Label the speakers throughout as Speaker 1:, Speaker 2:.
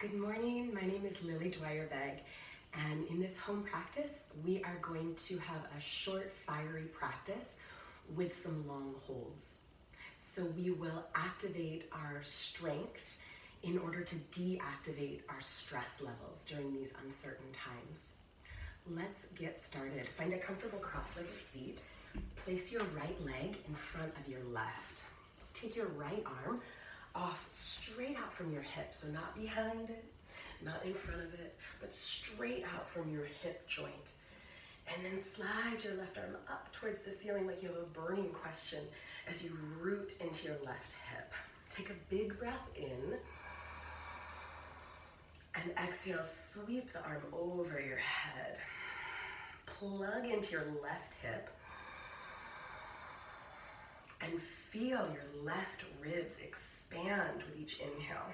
Speaker 1: Good morning, my name is Lily Dwyer-Begg, and in this home practice, we are going to have a short, fiery practice with some long holds. So we will activate our strength in order to deactivate our stress levels during these uncertain times. Let's get started. Find a comfortable cross-legged seat. Place your right leg in front of your left. Take your right arm off straight out from your hip, so not behind it, not in front of it, but straight out from your hip joint. And then slide your left arm up towards the ceiling like you have a burning question as you root into your left hip. Take a big breath in, and exhale, sweep the arm over your head. Plug into your left hip, and feel your left ribs expand with each inhale.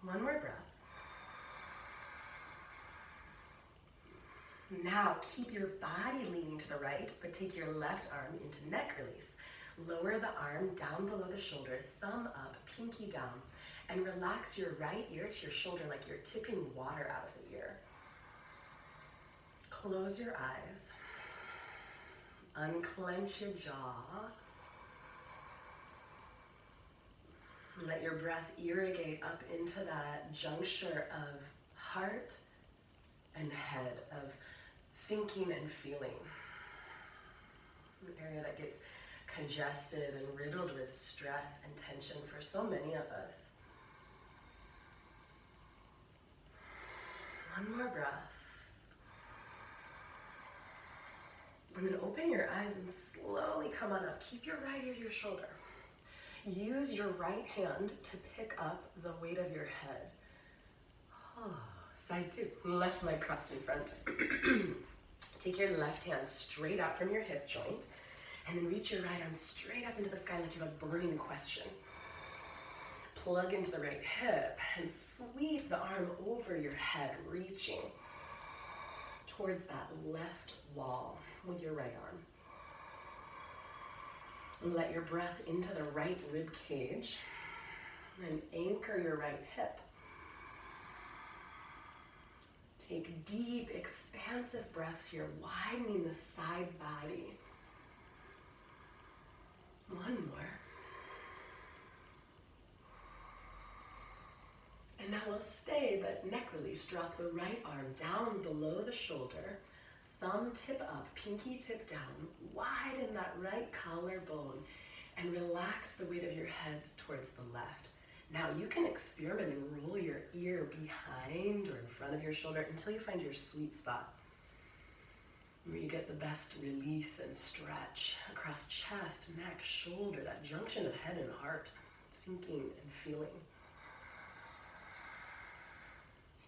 Speaker 1: One more breath. Now keep your body leaning to the right, but take your left arm into neck release. Lower the arm down below the shoulder, thumb up, pinky down, and relax your right ear to your shoulder like you're tipping water out of the ear. Close your eyes. Unclench your jaw. Let your breath irrigate up into that juncture of heart and head, of thinking and feeling. An area that gets congested and riddled with stress and tension for so many of us. One more breath. And then open your eyes and slowly come on up. Keep your right ear to your shoulder. Use your right hand to pick up the weight of your head. Side two, left leg crossed in front. Take your left hand straight out from your hip joint, and then reach your right arm straight up into the sky like you have a burning question. Plug into the right hip and sweep the arm over your head, reaching towards that left wall with your right arm. And let your breath into the right rib cage and anchor your right hip. Take deep, expansive breaths here, widening the side body. One more. And now we'll stay, but neck release. Drop the right arm down below the shoulder. Thumb tip up, pinky tip down, widen that right collarbone, and relax the weight of your head towards the left. Now you can experiment and roll your ear behind or in front of your shoulder until you find your sweet spot, where you get the best release and stretch across chest, neck, shoulder, that junction of head and heart, thinking and feeling.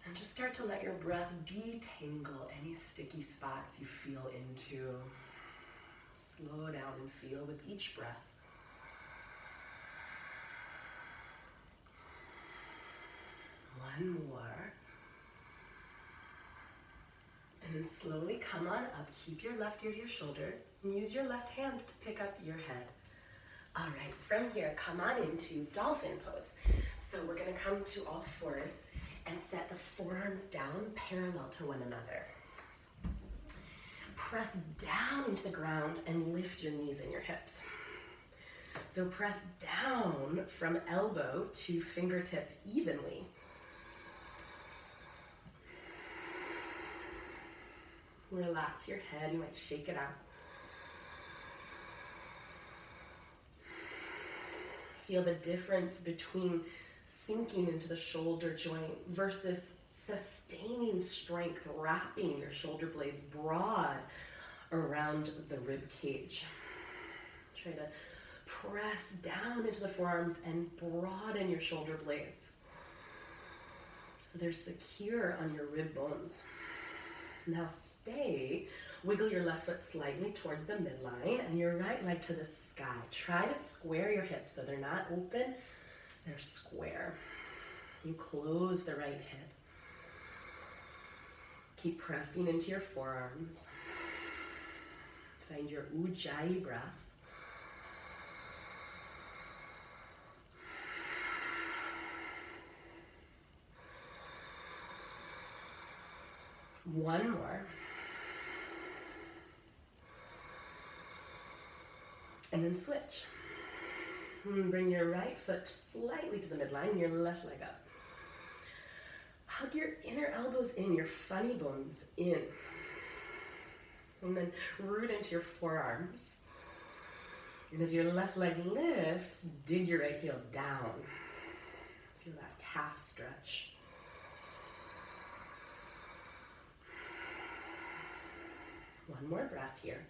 Speaker 1: And just start to let your breath detangle any sticky spots you feel into. Slow down and feel with each breath. One more. And then slowly come on up. Keep your left ear to your shoulder. And use your left hand to pick up your head. All right, from here, come on into dolphin pose. So we're gonna come to all fours and set the forearms down parallel to one another. Press down into the ground and lift your knees and your hips. So press down from elbow to fingertip evenly. Relax your head, you might shake it out. Feel the difference between sinking into the shoulder joint versus sustaining strength, wrapping your shoulder blades broad around the rib cage. Try to press down into the forearms and broaden your shoulder blades so they're secure on your rib bones. Now stay, wiggle your left foot slightly towards the midline and your right leg to the sky. Try to square your hips so they're not open, they're square. You close the right hip. Keep pressing into your forearms. Find your Ujjayi breath. One more. And then switch. Bring your right foot slightly to the midline, your left leg up. Hug your inner elbows in, your funny bones in. And then root into your forearms. And as your left leg lifts, dig your right heel down. Feel that calf stretch. One more breath here.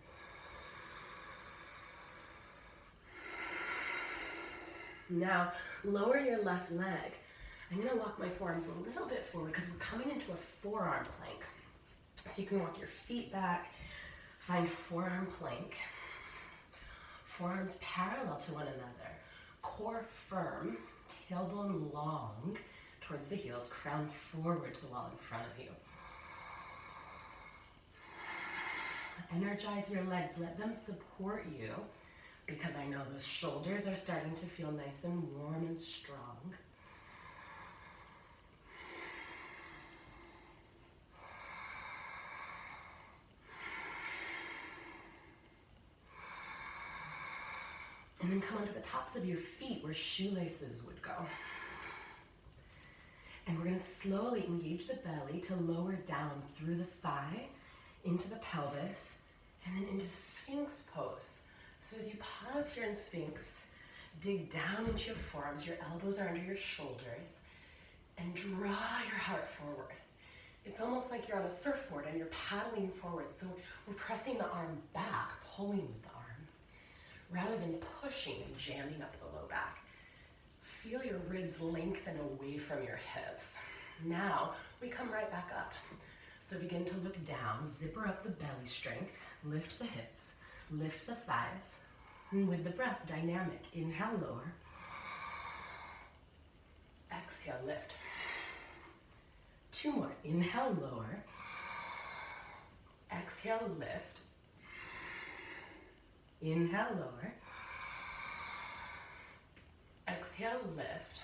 Speaker 1: Now, lower your left leg. I'm gonna walk my forearms a little bit forward because we're coming into a forearm plank. So you can walk your feet back, find forearm plank. Forearms parallel to one another. Core firm, tailbone long towards the heels, crown forward to the wall in front of you. Energize your legs, let them support you, because I know those shoulders are starting to feel nice and warm and strong. And then come onto the tops of your feet where shoelaces would go. And we're going to slowly engage the belly to lower down through the thigh, into the pelvis, and then into Sphinx pose. So as you pause here in Sphinx, dig down into your forearms, your elbows are under your shoulders, and draw your heart forward. It's almost like you're on a surfboard and you're paddling forward. So we're pressing the arm back, pulling with the arm, rather than pushing and jamming up the low back. Feel your ribs lengthen away from your hips. Now we come right back up. So begin to look down, zipper up the belly strength, lift the hips, lift the thighs, and with the breath, dynamic. Inhale, lower. Exhale, lift. Two more. Inhale, lower. Exhale, lift. Inhale, lower. Exhale, lift.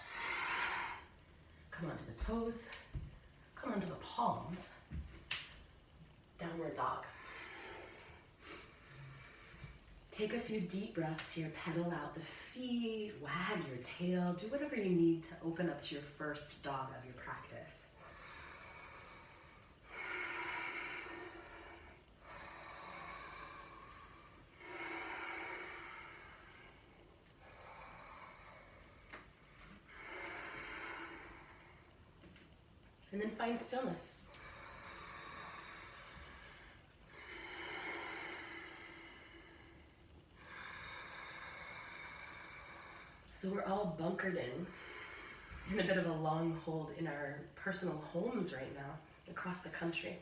Speaker 1: Come onto the toes. Come onto the palms. Downward dog. Take a few deep breaths here. Pedal out the feet, wag your tail. Do whatever you need to open up to your first dog of your practice. And then find stillness. So we're all bunkered in a bit of a long hold in our personal homes right now, across the country.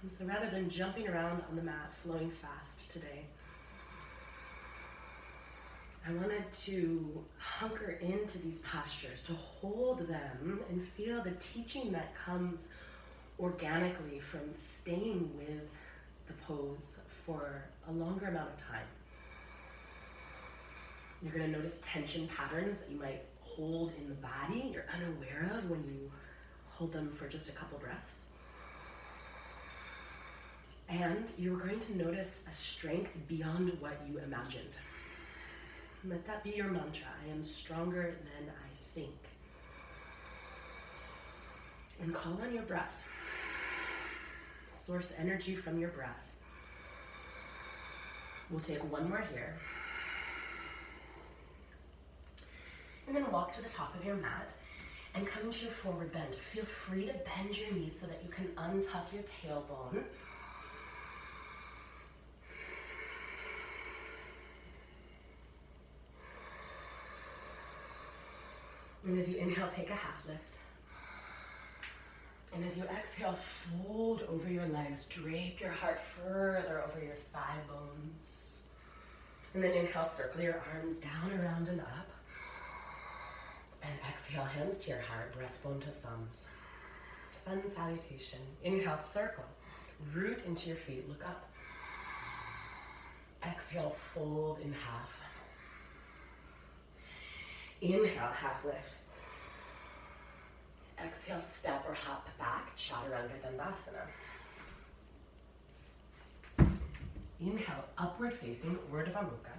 Speaker 1: And so rather than jumping around on the mat, flowing fast today, I wanted to hunker into these postures, to hold them and feel the teaching that comes organically from staying with the pose for a longer amount of time. You're going to notice tension patterns that you might hold in the body you're unaware of when you hold them for just a couple breaths. And you're going to notice a strength beyond what you imagined. Let that be your mantra. I am stronger than I think. And call on your breath. Source energy from your breath. We'll take one more here. And then walk to the top of your mat and come into your forward bend. Feel free to bend your knees so that you can untuck your tailbone. And as you inhale, take a half lift. And as you exhale, fold over your legs, drape your heart further over your thigh bones. And then inhale, circle your arms down, around, and up. And exhale, hands to your heart, breastbone to thumbs. Sun salutation. Inhale, circle, root into your feet, look up. Exhale, fold in half. Inhale, half lift. Exhale, step or hop back, Chaturanga Dandasana. Inhale, upward facing, Urdhva Mukha.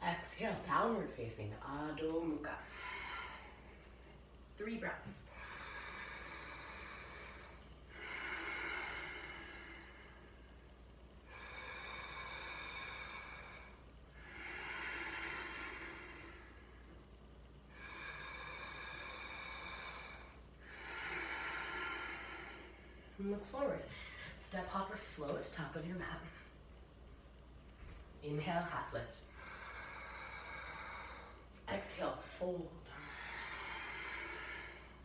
Speaker 1: Exhale, downward facing, Adho Mukha. 3 breaths. And look forward. Step, hop, or float, top of your mat. Inhale, half lift. Exhale, fold.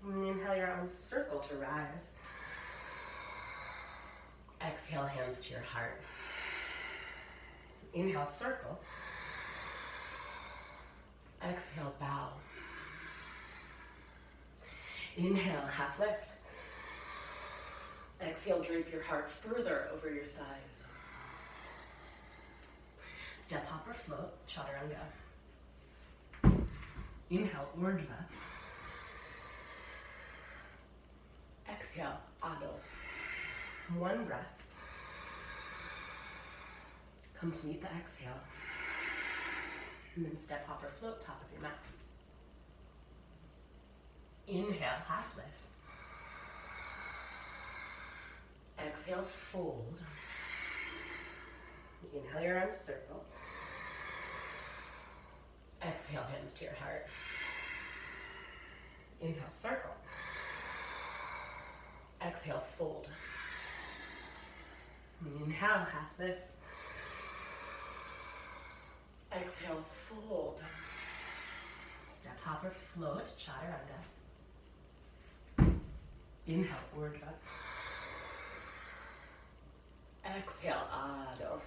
Speaker 1: And inhale your arms, circle to rise. Exhale, hands to your heart. Inhale, circle. Exhale, bow. Inhale, half lift. Exhale, drape your heart further over your thighs. Step, hop, or float, Chaturanga. Inhale, Urdhva. Exhale, Adho. 1 breath. Complete the exhale. And then step, hop, or float, top of your mat. Inhale, half lift. Exhale, fold. Inhale, your arms circle. Exhale, hands to your heart. Inhale, circle. Exhale, fold. Inhale, half lift. Exhale, fold. Step, hop, or float, Chaturanga. Inhale, Urdhva. Exhale, Adho.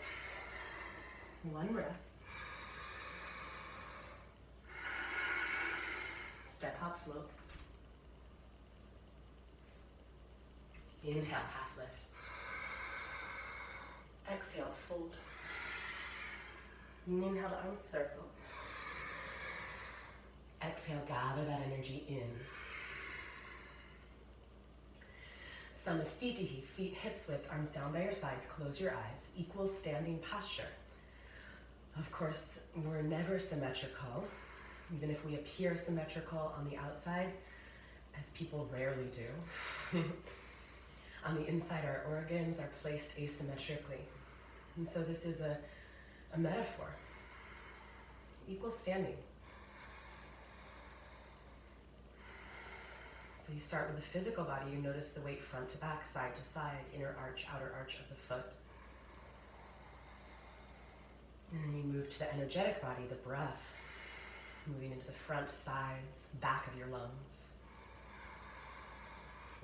Speaker 1: 1 breath. Step, hop, float. Inhale, half lift. Exhale, fold. Inhale, the arms circle. Exhale, gather that energy in. Samastitihi, feet hips width, arms down by your sides, close your eyes, equal standing posture. Of course, we're never symmetrical, even if we appear symmetrical on the outside, as people rarely do. On the inside, our organs are placed asymmetrically. And so this is a metaphor. Equal standing. So you start with the physical body, you notice the weight front to back, side to side, inner arch, outer arch of the foot. And then you move to the energetic body, the breath, moving into the front, sides, back of your lungs.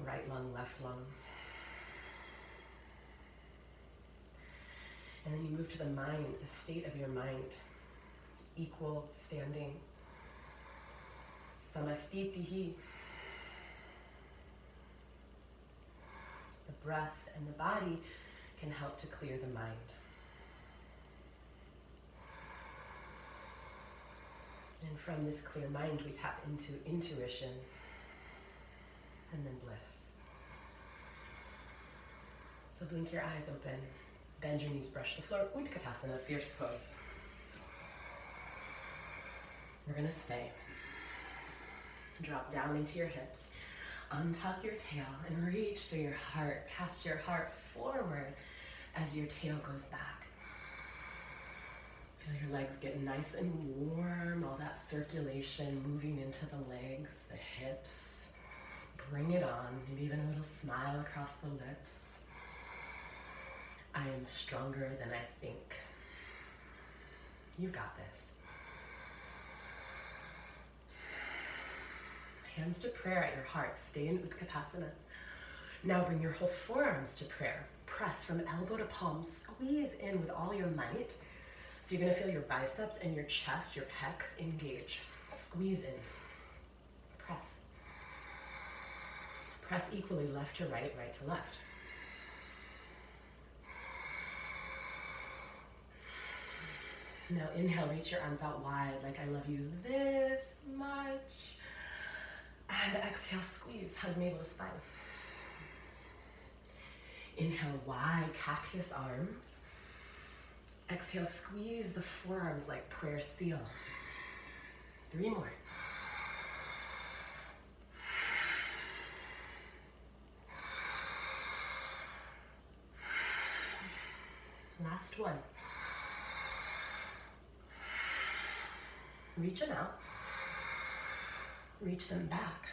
Speaker 1: Right lung, left lung. And then you move to the mind, the state of your mind. Equal standing. Samastitihi. The breath and the body can help to clear the mind. And from this clear mind, we tap into intuition and then bliss. So blink your eyes open, bend your knees, brush the floor, Utkatasana, fierce pose. We're gonna stay. Drop down into your hips, untuck your tail and reach through your heart. Cast your heart forward as your tail goes back. Feel your legs get nice and warm, all that circulation moving into the legs, the hips. Bring it on, maybe even a little smile across the lips. I am stronger than I think. You've got this. Hands to prayer at your heart. Stay in Utkatasana. Now bring your whole forearms to prayer. Press from elbow to palm. Squeeze in with all your might. So you're going to feel your biceps and your chest, your pecs engage. Squeeze in. Press. Press equally left to right, right to left. Now inhale, reach your arms out wide like I love you this much. And exhale, squeeze, hug navel to spine. Inhale, wide cactus arms. Exhale, squeeze the forearms like prayer seal. 3 more. Last one. Reach them out. Reach them back.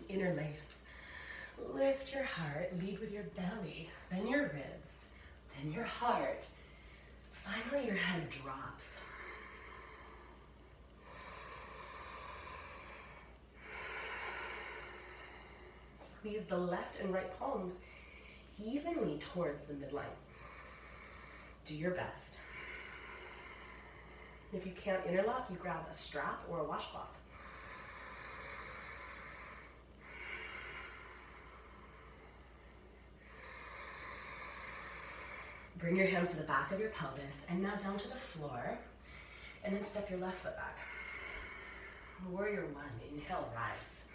Speaker 1: Interlace. Lift your heart, lead with your belly, then your ribs, then your heart. Finally, your head drops. Squeeze the left and right palms evenly towards the midline. Do your best. If you can't interlock, you grab a strap or a washcloth. Bring your hands to the back of your pelvis and now down to the floor, and then step your left foot back. Warrior 1, inhale, rise.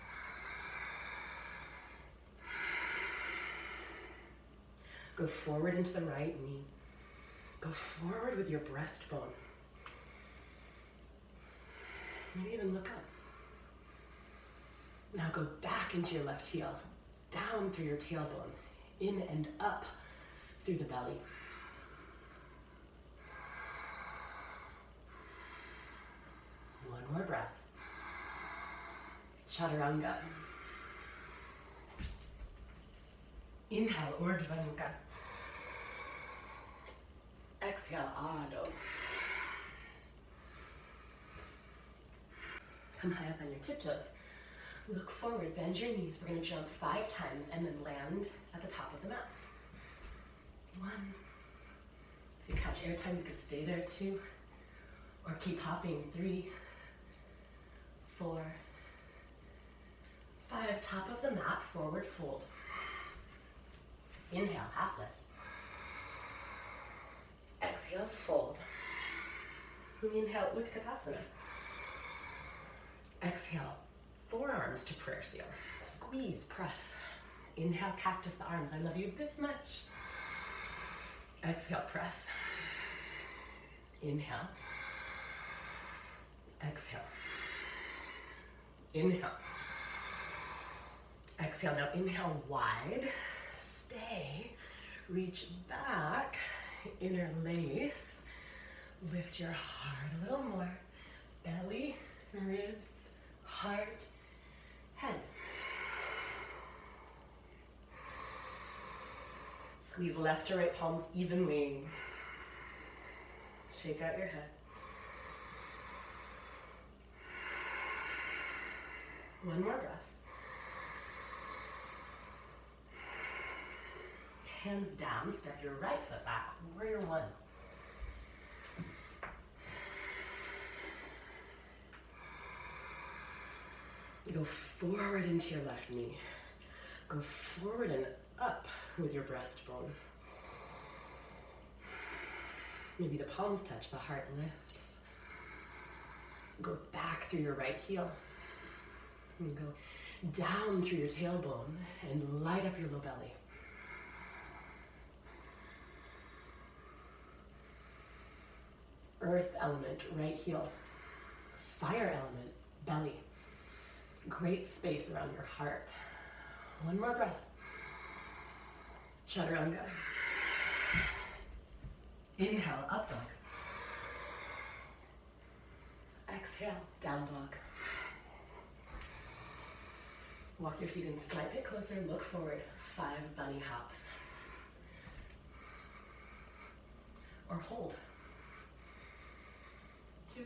Speaker 1: Go forward into the right knee. Go forward with your breastbone. Maybe even look up. Now go back into your left heel, down through your tailbone, in and up through the belly. One more breath. Chaturanga. Inhale, Urdhva Mukha. Exhale, Adho. Come high up on your tiptoes. Look forward, bend your knees. We're going to jump 5 times and then land at the top of the mat. 1. If you catch airtime, you could stay there. 2. Or keep hopping. 3, 4, 5. Top of the mat, forward fold. Inhale, half lift. Exhale, fold. Inhale, Utkatasana. Exhale, forearms to prayer seal. Squeeze, press. Inhale, cactus the arms. I love you this much. Exhale, press. Inhale. Exhale. Inhale. Exhale. Now inhale wide. Stay. Reach back. Interlace. Lift your heart a little more. Belly, ribs, heart, head. Squeeze left to right palms evenly. Shake out your head. One more breath. Hands down, step your right foot back, warrior 1. Go forward into your left knee. Go forward and up with your breastbone. Maybe the palms touch, the heart lifts. Go back through your right heel. And go down through your tailbone and light up your low belly. Earth element, right heel. Fire element, belly. Great space around your heart. One more breath. Chaturanga. Inhale, up dog. Exhale, down dog. Walk your feet in slight bit closer, look forward. 5 bunny hops. Or hold. 2,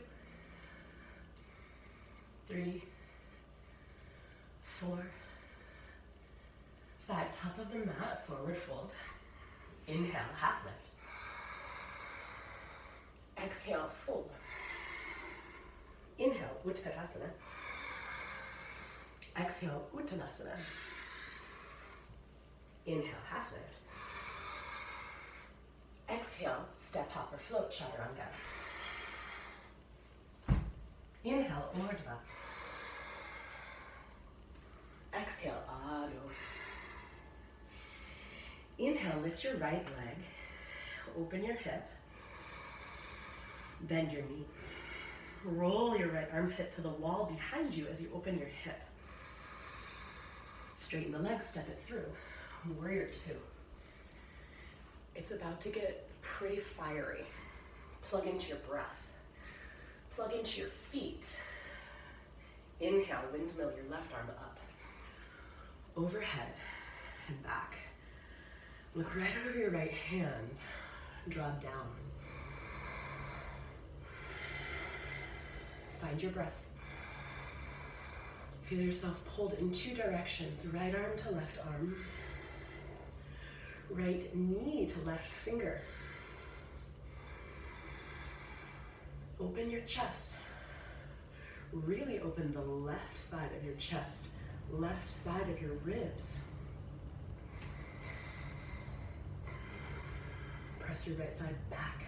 Speaker 1: 3, 4, 5. Top of the mat, forward fold. Inhale, half lift. Exhale, fold. Inhale, Utkatasana. Exhale, Uttanasana. Inhale, half lift. Exhale. exhale, step, hop, or float, chaturanga. Inhale, urdhva. Exhale, adho. Inhale, lift your right leg, open your hip, bend your knee. Roll your right armpit to the wall behind you as you open your hip. Straighten the legs, step it through. Warrior two. It's about to get pretty fiery. Plug into your breath. Plug into your feet. Inhale, windmill your left arm up. Overhead and back. Look right out of your right hand. Draw down. Find your breath. Feel yourself pulled in two directions, right arm to left arm, right knee to left finger. Open your chest. Really open the left side of your chest, left side of your ribs. Press your right thigh back.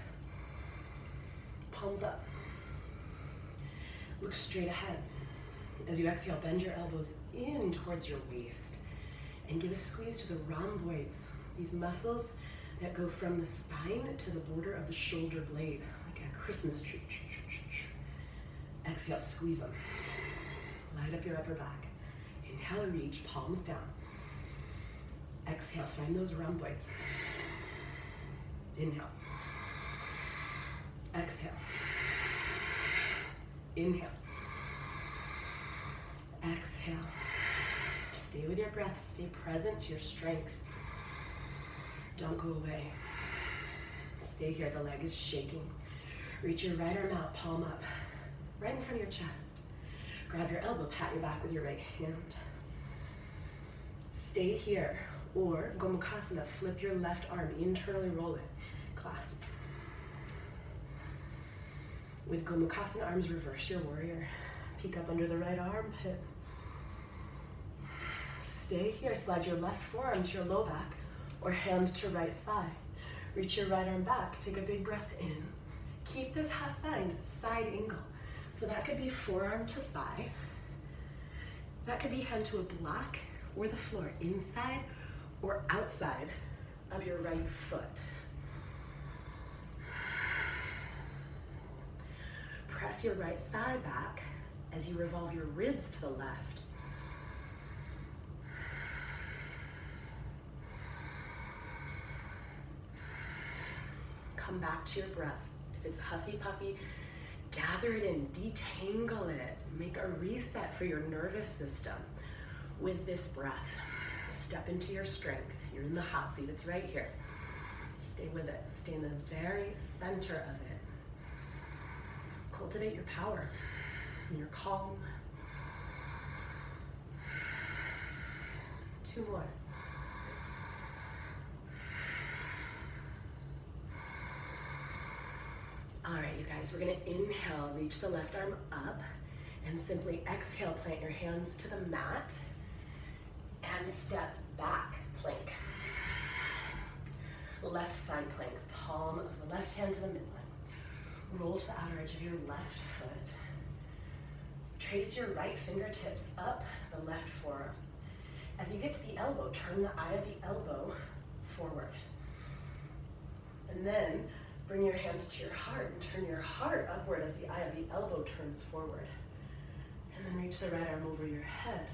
Speaker 1: Palms up. Look straight ahead. As you exhale, bend your elbows in towards your waist and give a squeeze to the rhomboids, these muscles that go from the spine to the border of the shoulder blade, like a Christmas tree. Exhale, squeeze them. Light up your upper back. Inhale, reach, palms down. Exhale, find those rhomboids. Inhale. Exhale. Inhale. Exhale. Stay with your breath. Stay present to your strength. Don't go away. Stay here. The leg is shaking. Reach your right arm out, palm up, right in front of your chest. Grab your elbow, pat your back with your right hand. Stay here. Or Gomukhasana, flip your left arm, internally roll it. Clasp. With Gomukhasana, arms reverse your warrior. Peek up under the right armpit. Stay here. Slide your left forearm to your low back or hand to right thigh. Reach your right arm back. Take a big breath in. Keep this half bind, side angle. So that could be forearm to thigh. That could be hand to a block or the floor, inside or outside of your right foot. Press your right thigh back as you revolve your ribs to the left. Come back to your breath. If it's huffy puffy, gather it in, detangle it. Make a reset for your nervous system with this breath. Step into your strength. You're in the hot seat, it's right here. Stay with it. Stay in the very center of it. Cultivate your power and your calm. 2 more. All right, you guys, we're gonna inhale, reach the left arm up, and simply exhale, plant your hands to the mat, and step back, plank. Left side plank, palm of the left hand to the midline. Roll to the outer edge of your left foot. Trace your right fingertips up the left forearm. As you get to the elbow, turn the eye of the elbow forward. And then bring your hand to your heart and turn your heart upward as the eye of the elbow turns forward. And then reach the right arm over your head.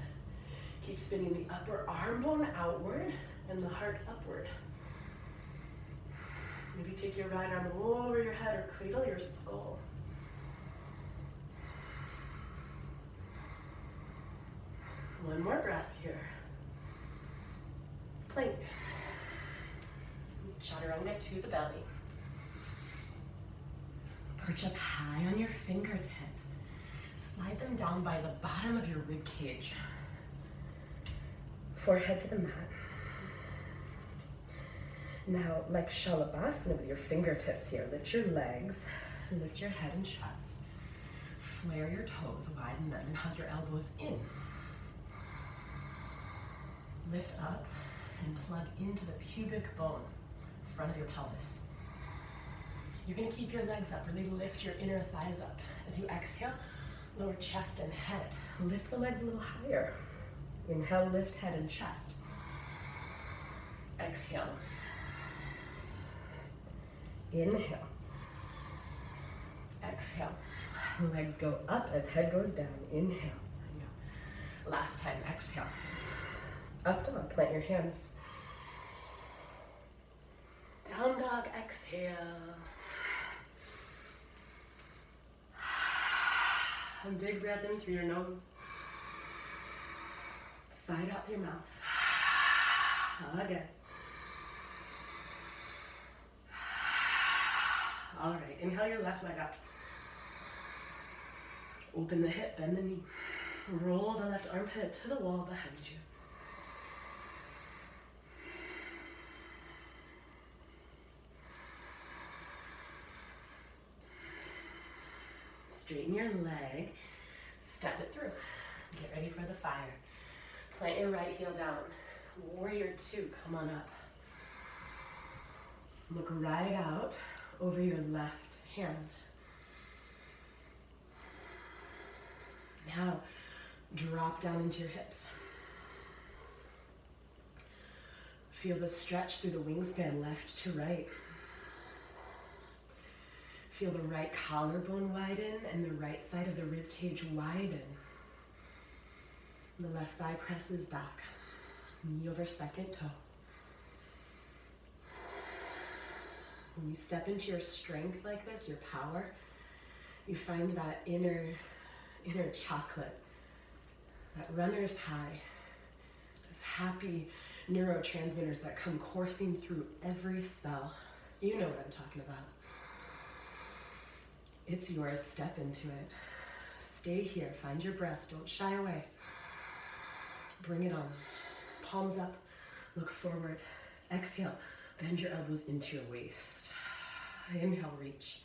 Speaker 1: Keep spinning the upper arm bone outward and the heart upward. Maybe take your right arm over your head or cradle your skull. One more breath here. Plank. Chaturanga to the belly. Perch up high on your fingertips. Slide them down by the bottom of your rib cage. Forehead to the mat. Now, like Shalabhasana with your fingertips here, lift your legs, lift your head and chest. Flare your toes, widen them, and hug your elbows in. Lift up and plug into the pubic bone, front of your pelvis. You're gonna keep your legs up, really lift your inner thighs up. As you exhale, lower chest and head. Lift the legs a little higher. Inhale, lift head and chest. Exhale. Inhale. Exhale. Legs go up as head goes down. Inhale. Last time, exhale. Up dog, plant your hands. Down dog, exhale. A big breath in through your nose. Side out through your mouth. Again. All right, inhale your left leg up. Open the hip, bend the knee. Roll the left armpit to the wall behind you. Straighten your leg, step it through. Get ready for the fire. Plant your right heel down. Warrior two, come on up. Look right out over your left hand. Now, drop down into your hips. Feel the stretch through the wingspan, left to right. Feel the right collarbone widen and the right side of the rib cage widen. The left thigh presses back. Knee over second toe. When you step into your strength like this, your power, you find that inner chocolate, that runner's high, those happy neurotransmitters that come coursing through every cell. You know what I'm talking about. It's yours, step into it. Stay here, find your breath, don't shy away. Bring it on. Palms up, look forward. Exhale, bend your elbows into your waist. Inhale, reach.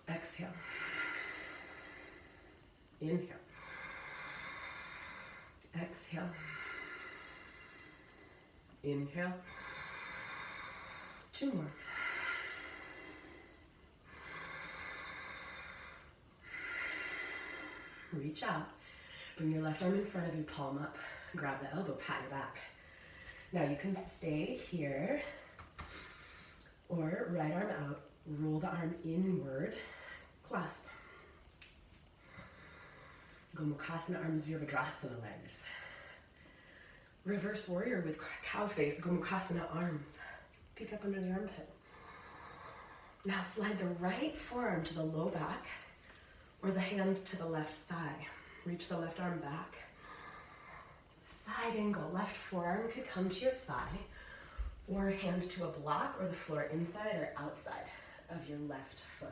Speaker 1: Exhale. Inhale. Exhale. Inhale. Two more. Reach out. Bring your left arm in front of you, palm up. Grab the elbow, pat your back. Now you can stay here or right arm out. Roll the arm inward. Clasp. Gomukhasana arms, Virabhadrasana legs. Reverse warrior with cow face, Gomukhasana arms. Peek up under the armpit. Now slide the right forearm to the low back or the hand to the left thigh. Reach the left arm back. Side angle, left forearm could come to your thigh or hand to a block or the floor inside or outside of your left foot.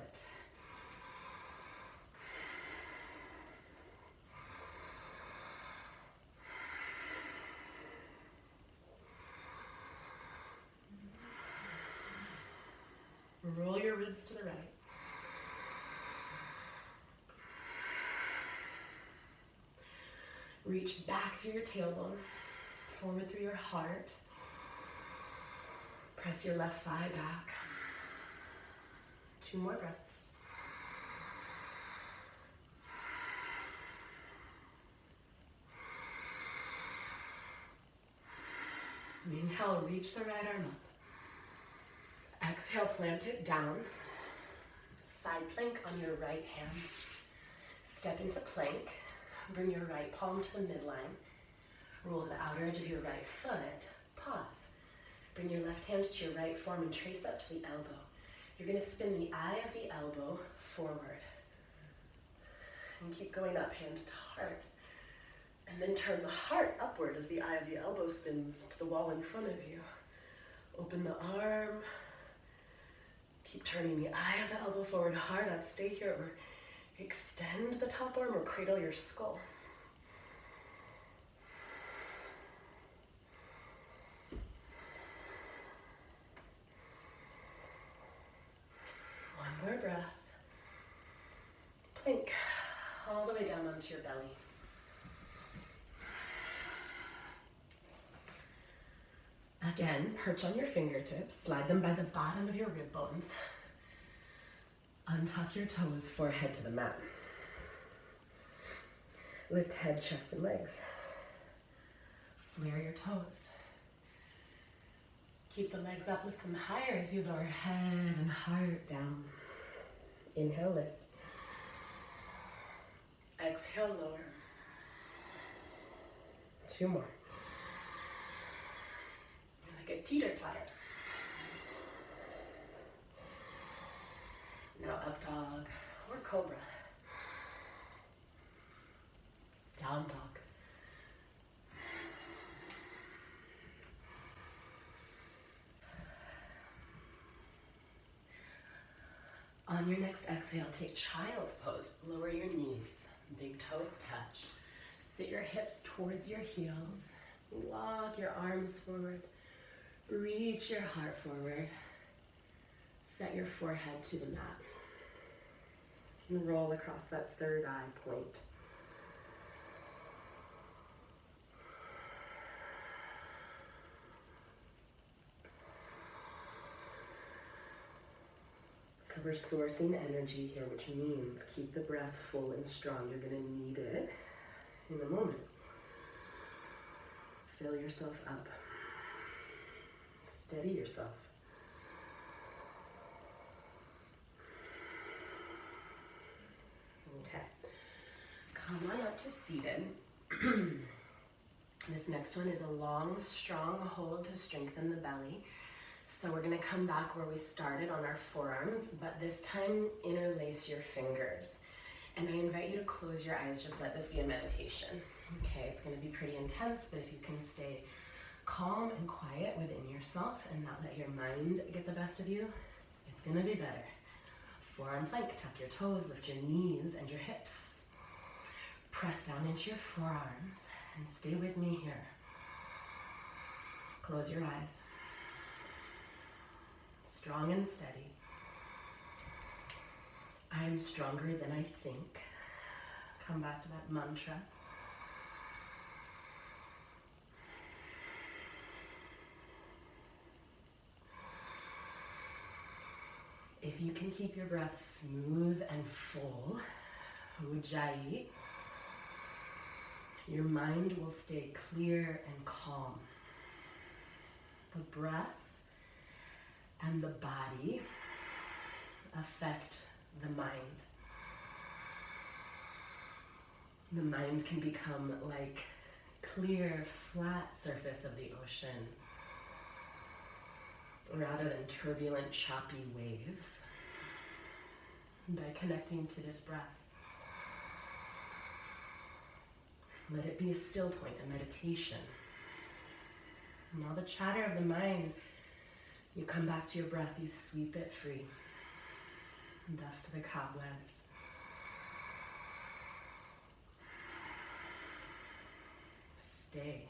Speaker 1: Roll your ribs to the right. Reach back through your tailbone, forward through your heart. Press your left thigh back. 2 more breaths. Inhale, reach the right arm up. Exhale, plant it down. Side plank on your right hand. Step into plank. Bring your right palm to the midline. Roll to the outer edge of your right foot. Pause. Bring your left hand to your right forearm and trace up to the elbow. You're going to spin the eye of the elbow forward. And keep going up, hand to heart. And then turn the heart upward as the eye of the elbow spins to the wall in front of you. Open the arm. Keep turning the eye of the elbow forward, heart up. Stay here or extend the top arm or cradle your skull. One more breath. Plank all the way down onto your belly. Again, perch on your fingertips, slide them by the bottom of your rib bones. Untuck your toes, forehead to the mat. Lift head, chest, and legs. Flare your toes. Keep the legs up, lift them higher as you lower head and heart down. Inhale, lift. Exhale, lower. 2 more. Like a teeter-totter. Now up dog or cobra. Down dog. On your next exhale, take child's pose. Lower your knees, big toes touch. Sit your hips towards your heels. Walk your arms forward. Reach your heart forward. Set your forehead to the mat. And roll across that third eye point. So we're sourcing energy here, which means keep the breath full and strong. You're going to need it in a moment. Fill yourself up. Steady yourself. Okay. Come on up to seated. This next one is a long, strong hold to strengthen the belly. So we're gonna come back where we started on our forearms, but this time interlace your fingers. And I invite you to close your eyes, just let this be a meditation. Okay, it's gonna be pretty intense, but if you can stay calm and quiet within yourself and not let your mind get the best of you, it's gonna be better. Forearm plank, tuck your toes, lift your knees and your hips. Press down into your forearms and stay with me here. Close your eyes. Strong and steady. I am stronger than I think. Come back to that mantra. If you can keep your breath smooth and full, Ujjayi, your mind will stay clear and calm. The breath and the body affect the mind. The mind can become like clear, flat surface of the ocean rather than turbulent, choppy waves. By connecting to this breath, let it be a still point, a meditation. And all the chatter of the mind, you come back to your breath, you sweep it free. Dust the cobwebs. Stay.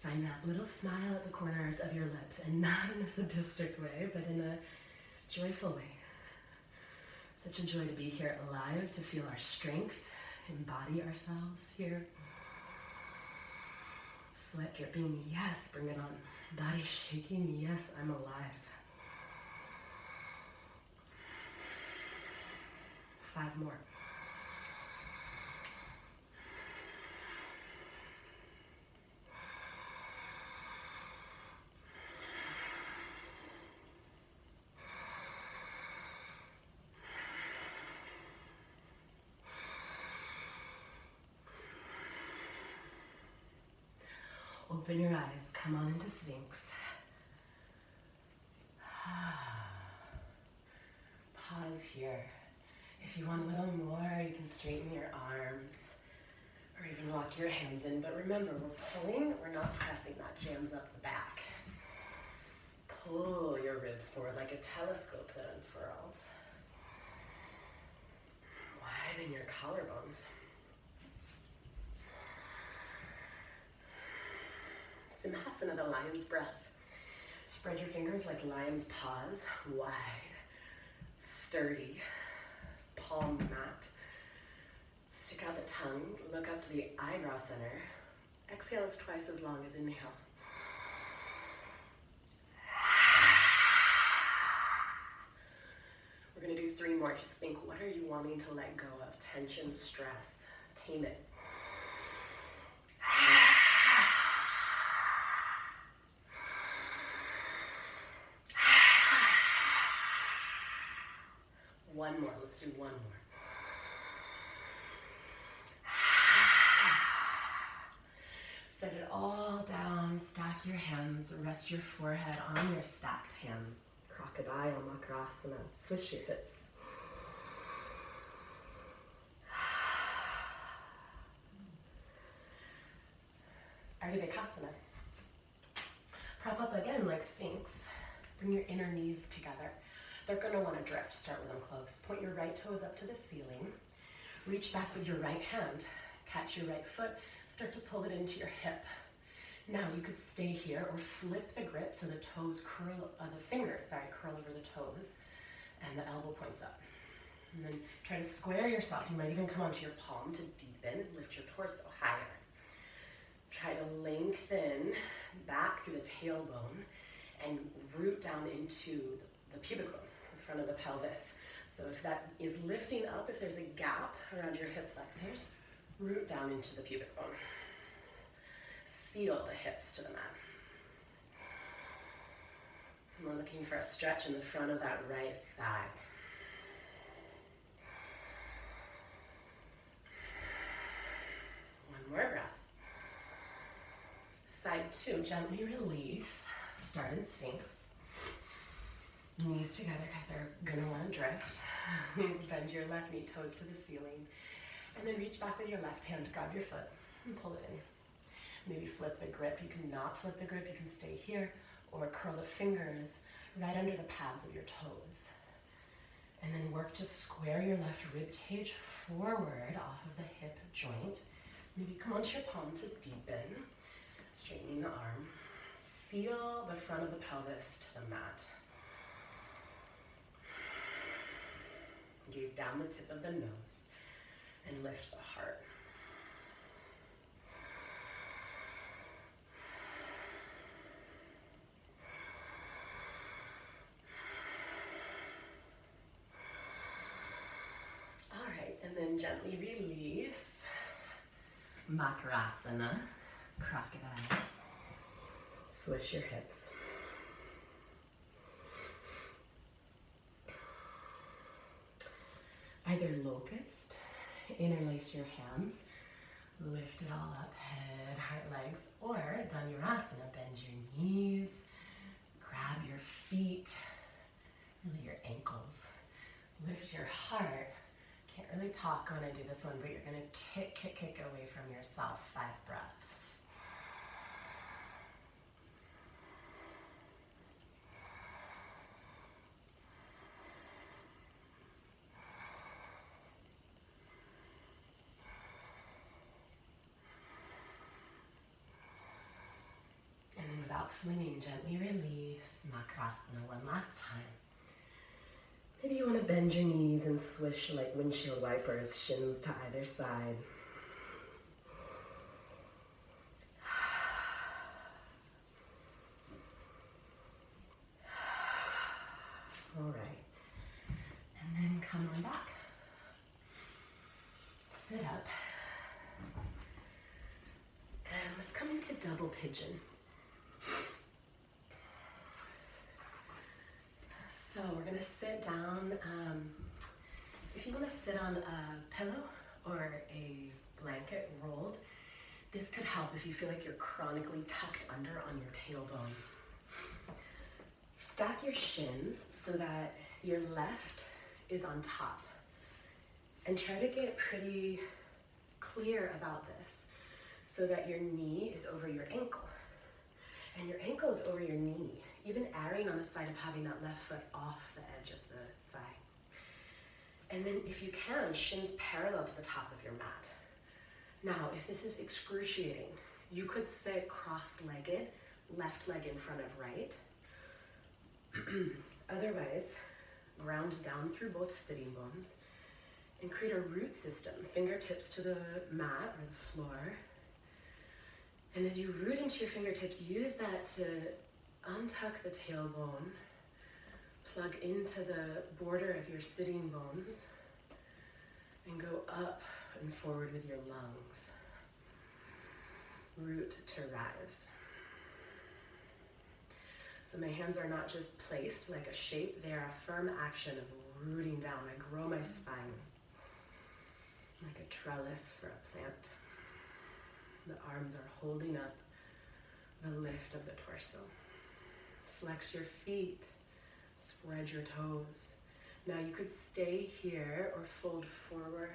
Speaker 1: Find that little smile at the corners of your lips, and not in a sadistic way, but in a joyful way. Such a joy to be here alive, to feel our strength, embody ourselves here. Sweat dripping, yes, bring it on. Body shaking, yes, I'm alive. 5 more. Open your eyes, come on into Sphinx. Pause here. If you want a little more, you can straighten your arms or even walk your hands in. But remember, we're pulling, we're not pressing. That jams up the back. Pull your ribs forward like a telescope that unfurls. Widen your collarbones. Simhasana, the lion's breath. Spread your fingers like lion's paws, wide, sturdy, palm mat. Stick out the tongue, look up to the eyebrow center. Exhale is twice as long as inhale. We're gonna do 3 more. Just think, what are you wanting to let go of? Tension, stress, tame it. One more, let's do one more. Set it all down, stack your hands, rest your forehead on your stacked hands. Crocodile Makarasana, swish your hips. Ardha Vikasana. Prop up again like Sphinx. Bring your inner knees together. They're gonna wanna drift, start with them close. Point your right toes up to the ceiling. Reach back with your right hand. Catch your right foot, start to pull it into your hip. Now you could stay here or flip the grip so the toes curl, the fingers curl over the toes and the elbow points up. And then try to square yourself. You might even come onto your palm to deepen, lift your torso higher. Try to lengthen back through the tailbone and root down into the pubic bone, the front of the pelvis. So if that is lifting up, if there's a gap around your hip flexors, root down into the pubic bone. Seal the hips to the mat. And we're looking for a stretch in the front of that right thigh. One more breath. Side 2, gently release. Start in Sphinx. Knees together because they're gonna wanna drift. Bend your left knee, toes to the ceiling. And then reach back with your left hand, grab your foot and pull it in. Maybe flip the grip. You can not flip the grip, you can stay here or curl the fingers right under the pads of your toes. And then work to square your left rib cage forward off of the hip joint. Maybe come onto your palm to deepen, straightening the arm. Seal the front of the pelvis to the mat. Gaze down the tip of the nose and lift the heart. All right, and then gently release. Makarasana, crocodile. Swish your hips. Either locust, interlace your hands, lift it all up, head, heart, legs, or Dhanurasana, bend your knees, grab your feet, really your ankles, lift your heart. Can't really talk when I do this one, but you're gonna kick away from yourself. 5 breaths. Without flinging, gently release. Makarasana one last time. Maybe you want to bend your knees and swish like windshield wipers, shins to either side. All right. And then come on back. Sit up. And let's come into double pigeon. So we're gonna sit down. If you wanna sit on a pillow or a blanket rolled, this could help if you feel like you're chronically tucked under on your tailbone. Stack your shins so that your left is on top. And try to get pretty clear about this so that your knee is over your ankle. And your ankle is over your knee, even erring on the side of having that left foot off the edge of the thigh. And then if you can, shins parallel to the top of your mat. Now, if this is excruciating, you could sit cross-legged, left leg in front of right, Otherwise, ground down through both sitting bones and create a root system, fingertips to the mat or the floor. And as you root into your fingertips, use that to untuck the tailbone, plug into the border of your sitting bones, and go up and forward with your lungs. Root to rise. So my hands are not just placed like a shape, they are a firm action of rooting down. I grow my spine like a trellis for a plant. The arms are holding up the lift of the torso. Flex your feet, spread your toes. Now you could stay here or fold forward.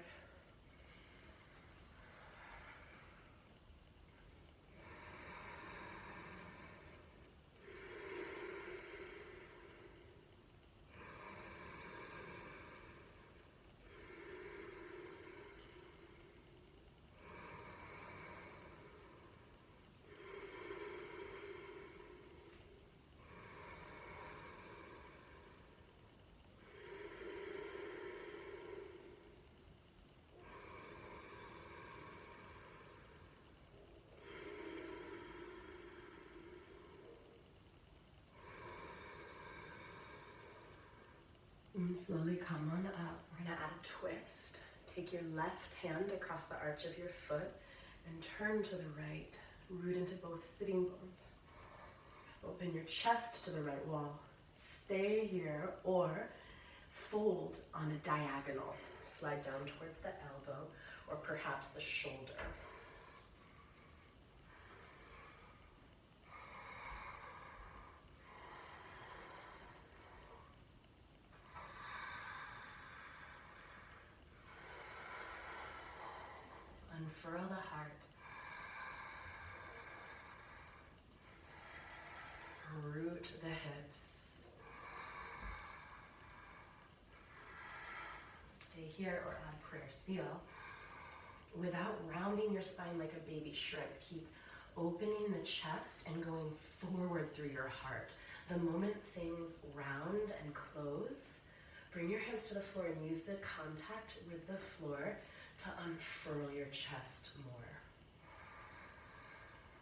Speaker 1: And slowly come on up. We're gonna add a twist. Take your left hand across the arch of your foot and turn to the right. Root into both sitting bones. Open your chest to the right wall. Stay here or fold on a diagonal. Slide down towards the elbow or perhaps the shoulder. Unfurl the heart. Root the hips. Stay here or add prayer seal. Without rounding your spine like a baby shrimp, keep opening the chest and going forward through your heart. The moment things round and close, bring your hands to the floor and use the contact with the floor to unfurl your chest more.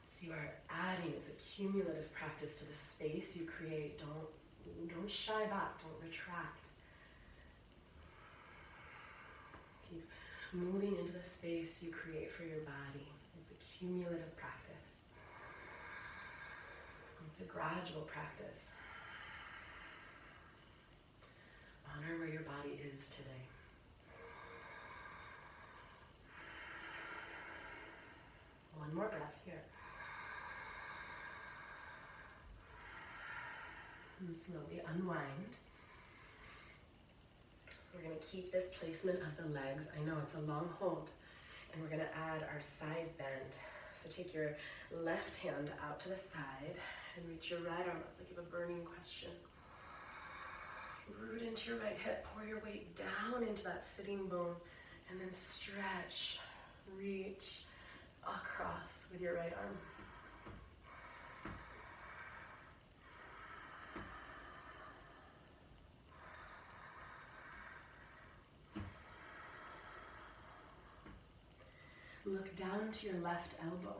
Speaker 1: So you are adding, it's a cumulative practice to the space you create. Don't shy back, don't retract. Keep moving into the space you create for your body. It's a cumulative practice. It's a gradual practice. Honor where your body is today. One more breath here. And slowly unwind. We're going to keep this placement of the legs. I know it's a long hold. And we're going to add our side bend. So take your left hand out to the side and reach your right arm up like you have a burning question. Root into your right hip. Pour your weight down into that sitting bone and then stretch, reach across with your right arm. Look down to your left elbow.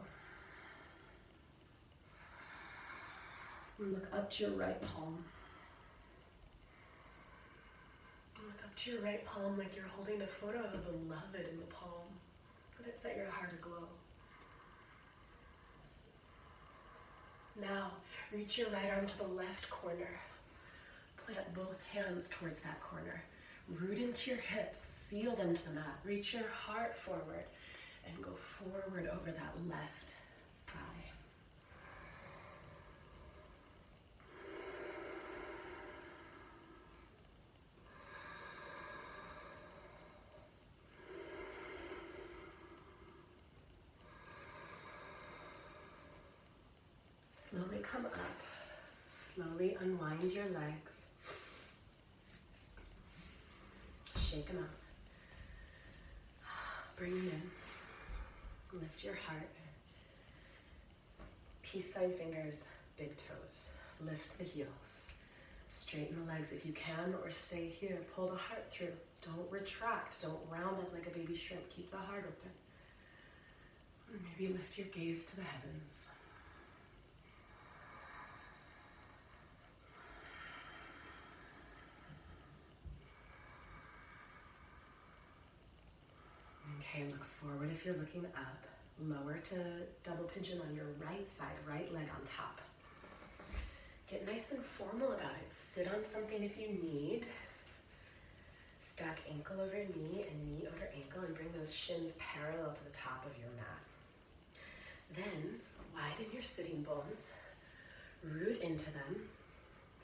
Speaker 1: And look up to your right palm. And look up to your right palm like you're holding a photo of a beloved in the palm. Let it set your heart aglow. Now, reach your right arm to the left corner. Plant both hands towards that corner. Root into your hips, seal them to the mat. Reach your heart forward and go forward over that left thigh. Slowly come up. Slowly unwind your legs. Shake them out. Bring them in. Lift your heart. Peace sign fingers, big toes. Lift the heels. Straighten the legs if you can, or stay here. Pull the heart through. Don't retract. Don't round up like a baby shrimp. Keep the heart open. Or maybe lift your gaze to the heavens. Okay, look forward if you're looking up. Lower to double pigeon on your right side, right leg on top. Get nice and formal about it. Sit on something if you need. Stack ankle over knee and knee over ankle and bring those shins parallel to the top of your mat. Then widen your sitting bones, root into them.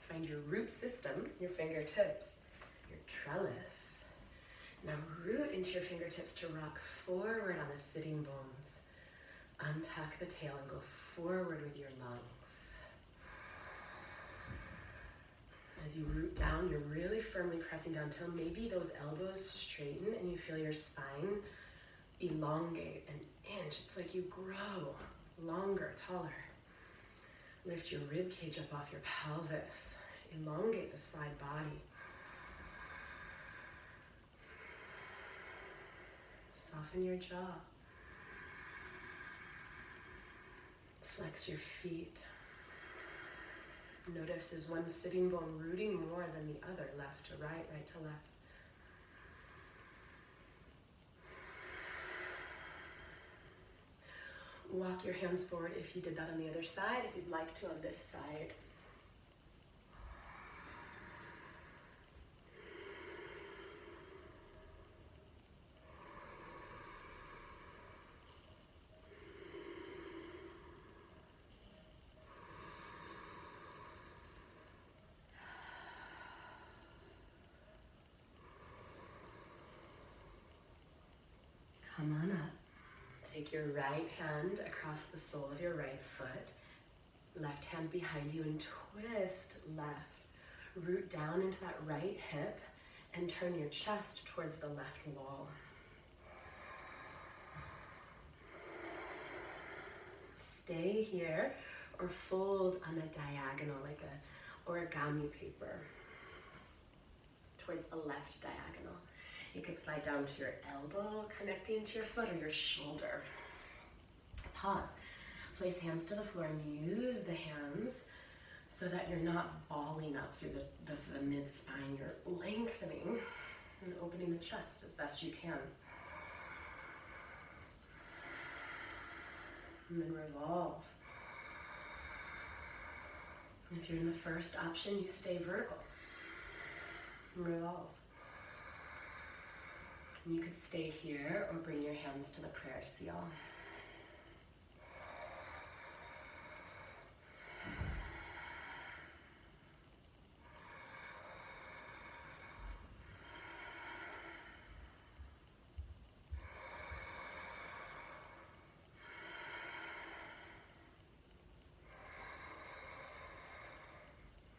Speaker 1: Find your root system, your fingertips, your trellis. Now root into your fingertips to rock forward on the sitting bones. Untuck the tail and go forward with your lungs. As you root down, you're really firmly pressing down till maybe those elbows straighten and you feel your spine elongate an inch. It's like you grow longer, taller. Lift your rib cage up off your pelvis. Elongate the side body. Soften your jaw. Flex your feet. Notice, is one sitting bone rooting more than the other, left to right, right to left? Walk your hands forward if you did that on the other side, if you'd like to on this side. Come on up. Take your right hand across the sole of your right foot. Left hand behind you and twist left. Root down into that right hip and turn your chest towards the left wall. Stay here or fold on a diagonal like a origami paper towards the left diagonal. You could slide down to your elbow, connecting to your foot or your shoulder. Pause. Place hands to the floor and use the hands so that you're not balling up through the mid-spine. You're lengthening and opening the chest as best you can. And then revolve. If you're in the first option, you stay vertical. Revolve. And you could stay here or bring your hands to the prayer seal.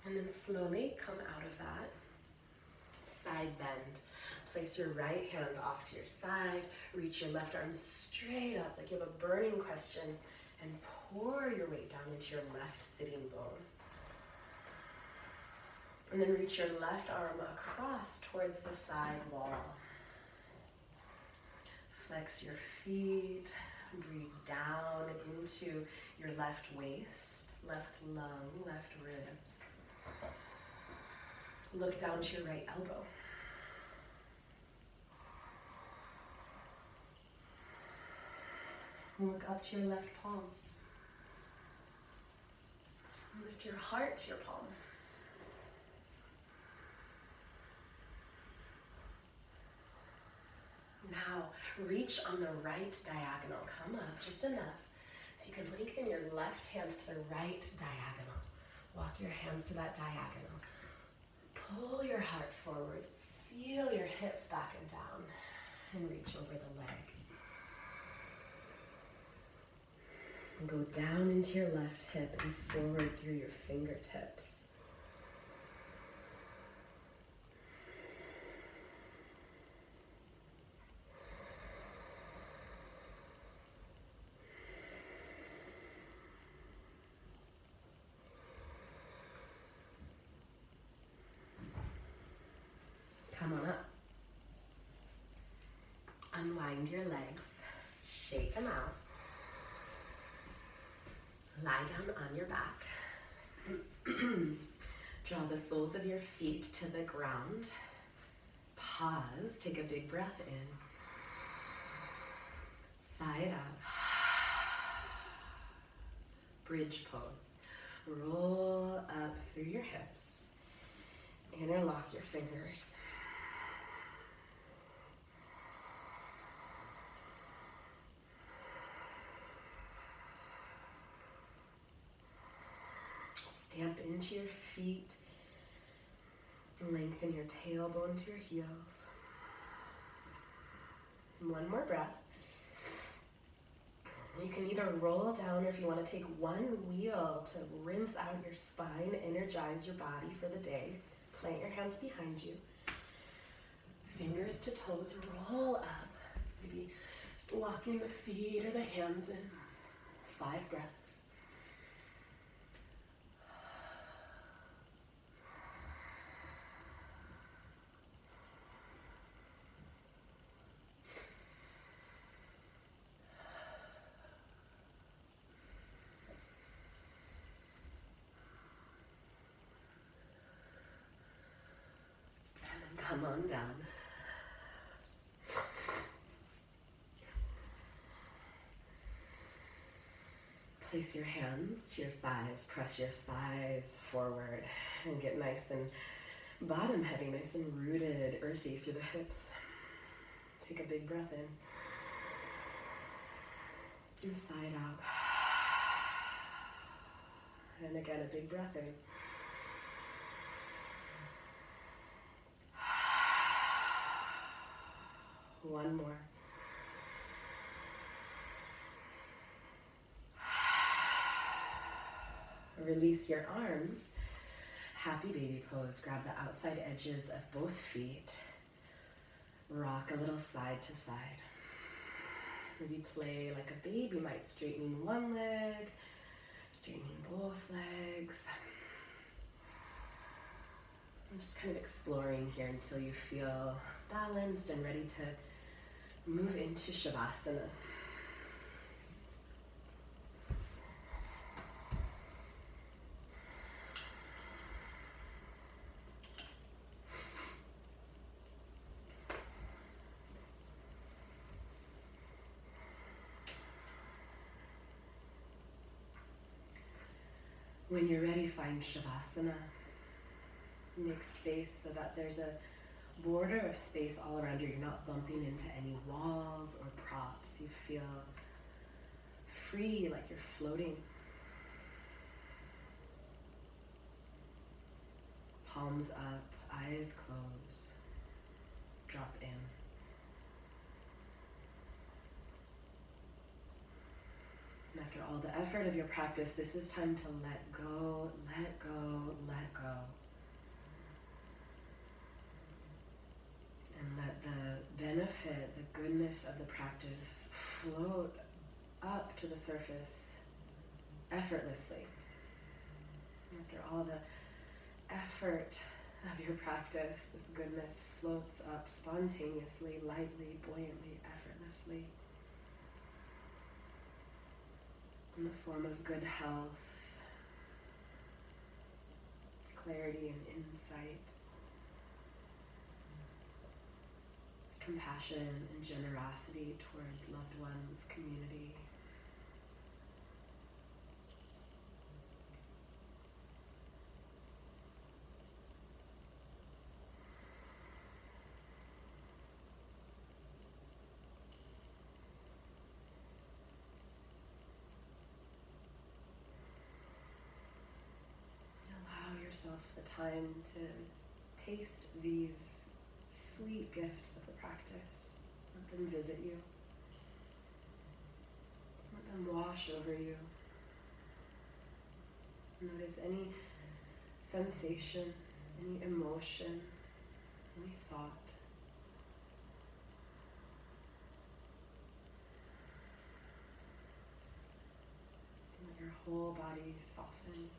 Speaker 1: And then slowly come out of that. Side bend. Place your right hand off to your side. Reach your left arm straight up like you have a burning question. And pour your weight down into your left sitting bone. And then reach your left arm across towards the side wall. Flex your feet. Breathe down into your left waist, left lung, left ribs. Look down to your right elbow. Look up to your left palm. Lift your heart to your palm. Now, reach on the right diagonal. Come up just enough so you can lengthen your left hand to the right diagonal. Walk your hands to that diagonal. Pull your heart forward. Seal your hips back and down. And reach over the leg. And go down into your left hip and forward through your fingertips. find your legs, shake them out, lie down on your back, draw the soles of your feet to the ground, pause, take a big breath in, side out, bridge pose, roll up through your hips, interlock your fingers. Stamp into your feet, lengthen your tailbone to your heels. One more breath. You can either roll down, or if you want to take one wheel to rinse out your spine, energize your body for the day. Plant your hands behind you. Fingers to toes, roll up. Maybe walking the feet or the hands in. 5 breaths. Come on down. Place your hands to your thighs, press your thighs forward, and get nice and bottom heavy, nice and rooted, earthy through the hips. Take a big breath in. And sigh out. And again, a big breath in. One more. Release your arms. Happy baby pose. Grab the outside edges of both feet. Rock a little side to side. Maybe play like a baby might, straightening one leg, straightening both legs. And just kind of exploring here until you feel balanced and ready to move into Shavasana. When you're ready, find Shavasana. Make space so that there's a border of space all around you. You're not bumping into any walls or props. You feel free, like you're floating. Palms up, eyes closed. Drop in. And after all the effort of your practice, this is time to let go, let go, let go. And let the benefit, the goodness of the practice float up to the surface effortlessly. After all the effort of your practice, this goodness floats up spontaneously, lightly, buoyantly, effortlessly. In the form of good health, clarity and insight, compassion and generosity towards loved ones, community. Allow yourself the time to taste these sweet gifts of the practice. Let them visit you. Let them wash over you. Notice any sensation, any emotion, any thought. Let your whole body soften.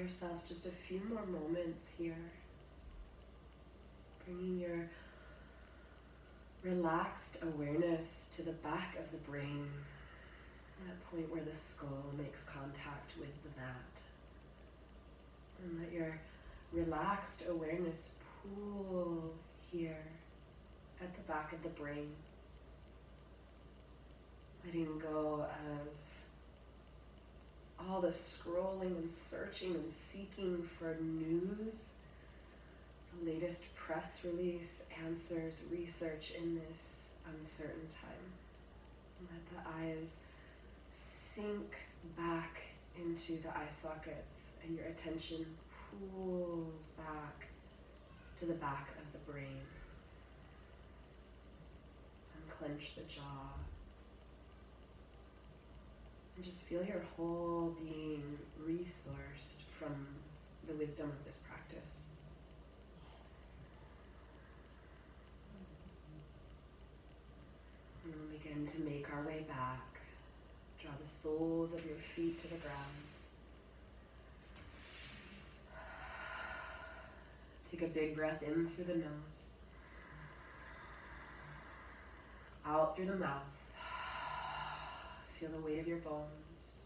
Speaker 1: yourself just a few more moments here, bringing your relaxed awareness to the back of the brain, that point where the skull makes contact with the mat. And let your relaxed awareness pool here at the back of the brain, letting go of all the scrolling and searching and seeking for news, the latest press release, answers, research in this uncertain time. Let the eyes sink back into the eye sockets and your attention pulls back to the back of the brain. Unclench the jaw. And just feel your whole being resourced from the wisdom of this practice. And we'll begin to make our way back. Draw the soles of your feet to the ground. Take a big breath in through the nose. Out through the mouth. Feel the weight of your bones.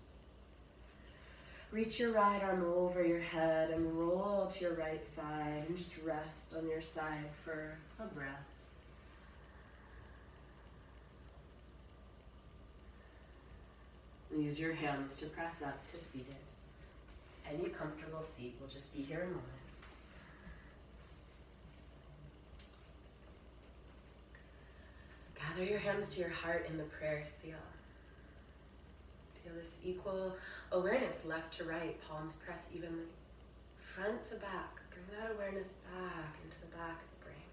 Speaker 1: Reach your right arm over your head and roll to your right side and just rest on your side for a breath. Use your hands to press up to seated. Any comfortable seat, we'll just be here a moment. Gather your hands to your heart in the prayer seal. Feel this equal awareness, left to right, palms press evenly. Front to back, bring that awareness back into the back of the brain.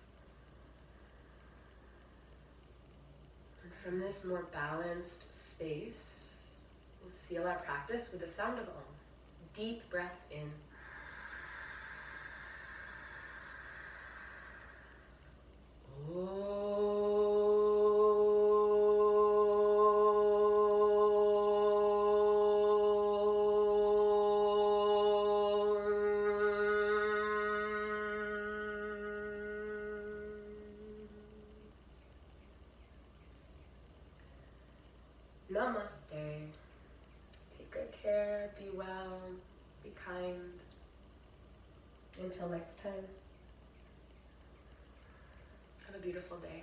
Speaker 1: And from this more balanced space, we'll seal our practice with the sound of Om. Deep breath in. Namaste. Take good care, be well, be kind. Until next time, have a beautiful day.